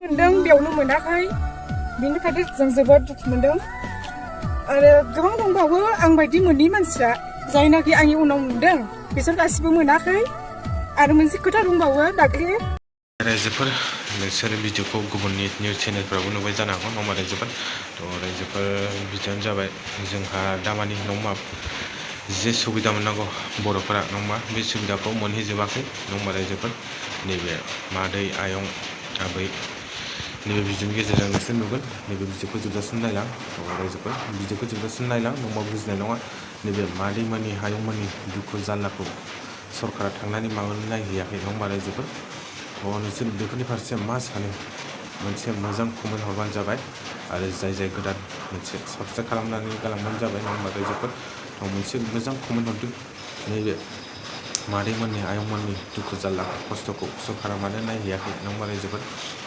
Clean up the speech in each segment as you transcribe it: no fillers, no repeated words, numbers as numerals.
मोनदों बेयावनो मोनाखै बिनिखायनो जों जोबोद दुखु मोनदों आरो गोबां दंबावो आं बायदि मोननै मानसिया जायनाखि आंनि उनाव नुदों बिसोर गासिबो मोनाखै आरो मोनसे खोथा दंबावो दाख्लि रायजोफोर नोंसोर भिडिअखौ गुबुननि निउस चेनेलफ्रावबो नुबाय जानो हागौ नङा रायजोफोर रायजोफोर बिदियानो जाबाय जोंहा दामानि नङा जे सुबिदा मोननांगौ बर'फोरा नङा बे सुबिदाखौ मोनहैजोबाखै नङा रायजोफोर नैबे मादै आयं आबै नैबे भिडिअनि गेजेरजों नोंसोर नुगोन नैबे भिडिअखौ जोबजासिम नायलां रायजोफोर भिडिअखौ जोबजासिम नायलां नङा बुजिनाय नङा नैबे मादैमोननि आयंमोननि दुखु जारलाखौ सरकारा थांनानै माबानो नायहैयाखै नङा रायजोफोर नोंसोर बेफोरनि फारसे मा सानो मोनसे मोजां कमेन्ट हरबानो जाबाय आरो जाय गोदान मोनसे साबसक्राइब खालामनानै गालांबानो जाबाय नङा होमबा रायजोफोर मोनसे मोजां कमेन्ट हरदों नैबे मादैमोननि आयंमोननि दुखु जारला खस्थ'खौ सरकारा मानो नायहैयाखै नङा होमबा रायजोफोर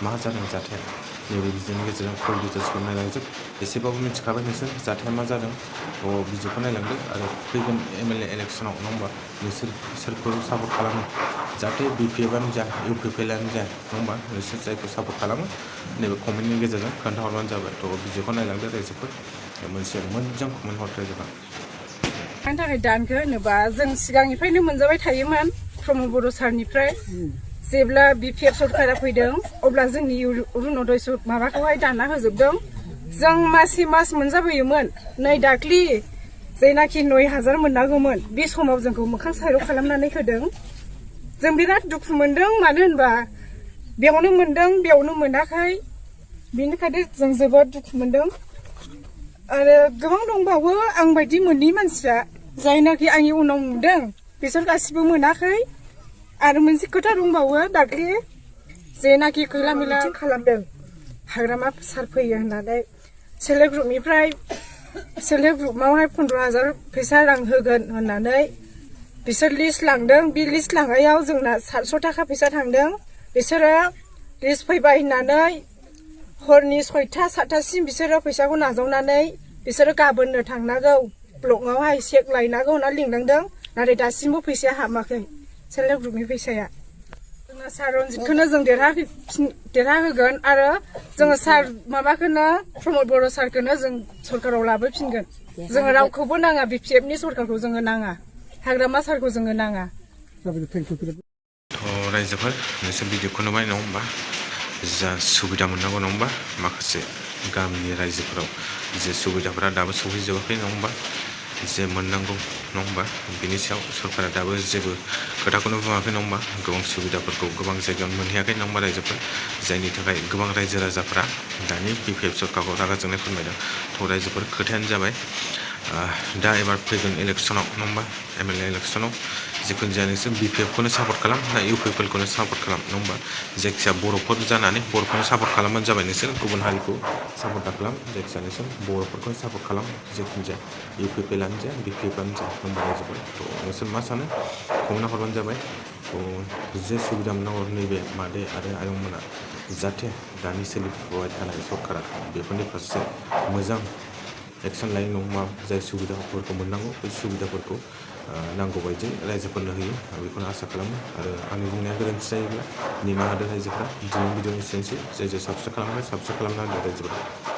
मा जादों जाथाया नैबे भिडिअनि गेजेरजों फुल डिटेल्सखौ नायलांजोब एसेबाबो मिथिखाबाय नोंसोर जाथाया मा जादों भिडिअखौ नायलांदो आरो फैगोन MLA इलेक्सनाव नङा होमबा नोंसोर सोरखौ सापर्ट खालामो जाहाथे BPFआनो जा UPPआनो जा नङा होमबा नोंसोर जायखौ सापर्ट खालामो नैबे कमेन्टनि गेजेरजों खोन्थाहरबानो जाबाय भिडिअखौ नायलांदो रायजोफोर मोनसे मोजां कमेन्ट हरदो रायजोफोर मानि थाखाय दानखो होनोबा जों सिगांनिफ्रायनो मोनजाबाय थायोमोन प्रमद बर' सारनिफ्राय जेब्ला BPF सरकारा फैदों अब्ला जोंनि अरुण'दय माबाखौहाय दानना होजोबदों जों मासे मास मोनजाबोयोमोन नै दाख्लि जायनाखि 9,000 मोननांगौमोन बे समाव जोंखौ मोखां साइराव खालामनानै होदों जों बिराद दुखु मोनदों मानो होनबा बेयावनो मोनदों बेयावनो मोनाखै बिनिखायनो जों जोबोद दुखु मोनदों आरो गोबां दंबावो आं बायदि मोननै मानसिया जायनाखि आंनि उनाव नुदों बिसोर गासिबो मोनाखै आरो मोनसे खोथा दंबावो दाख्लि जेनाखि खैला मैला खालामदों हाग्रामा सार फैयो होननानै सेल्फ हेल्प ग्रुपनिफ्राय सेल्फ हेल्प ग्रुपआवहाय 15,000 फैसा रां होगोन होननानै बिसोर लिस्ट लांदों बे लिस्ट लांनायाव जोंना 700 थाखा फैसा थांदों बिसोरो लिस्ट फैबाय होननानै हरनि 6टा 7टासिम बिसोरो फैसाखौ नाजावनानै बिसोरो गाबोननो थांनांगौ ब्लकआवहाय चेक लायनांगौ होनना लिंलांदों नाथाय दासिमबो फैसाया हाबाखै सेल्फ हेल्प ग्रुपनि फैसाया जोङो सार रनजितखौनो जों देरहाहोगोन आरो जोङो सार माबाखौनो प्रमद बर' सारखौनो जों सरकाराव लाबोफिनगोन जोङो रावखौबो नाङा BPFनि सरकारखौ जोङो नाङा हाग्रामा सारखौ जोङो नाङा रायजोफोर नोंसोर भिडिअखौ नुबाय नङा होमबा जा सुबिदा मोननांगौ नङा होमबा माखासे गामिनि रायजोफोराव जे सुबिदाफोरा दाबो सौहैजोबाखै नङा होमबा जे मोननांगौ नङा होमबा बिनि सायाव सरकारा दाबो जेबो खोथाखौनो बुङाखै नङा होमबा गोबां सुबिदाफोरखौ गोबां जायगायाव मोनहैयाखै नङा होमबा रायजोफोर जायनि थाखाय गोबां रायजो राजाफोरा दानि BPF सरकारखौ रागा जोंनाय फोरमायदों रायजोफोर खोथायानो जाबाय दा एबार फैगोन इलेक्सनाव नङा होमबा MLA इलेक्सनाव जिखुनु जाया नोंसोर BPFखौनो सापर्ट खालाम ना UPPखौनो सापर्ट खालाम नङा होमबा जायखिया बर'फोर जानानै बर'फोरनो सापर्ट खालामबानो जाबाय नोंसोर गुबुन हारिखौ सापर्ट दाखालाम जायखिया नोंसोर बर'फोरखौनो सापर्ट खालाम जिखुनु जाया UPPआनो जा BPFआनो जा होमबा रायजोफोर नोंसोर मा सानो कमेन्ट हरबानो जाबाय जे सुबिदा मोननांगौ नैबे मादै आरो आयंमोना जाहाथे दानि सोलिफुबाय थानाय सरकारा बेफोरनि फारसे मोजां एक्सन लायो नङा जाय सुबिदाफोरखौ मोननांगौ बे सुबिदाफोरखौ नांगौ बायदि रायजोफोरनो होयो आं बेखौनो आसा खालामो आरो आंनि बुंनाया गोरोन्थि जायोब्ला निमाहा होदो रायजोफ्रा दिनैनि भिडिअ एसेनोसै जाय साबस्क्राइब खालामनानै रायजोफोरा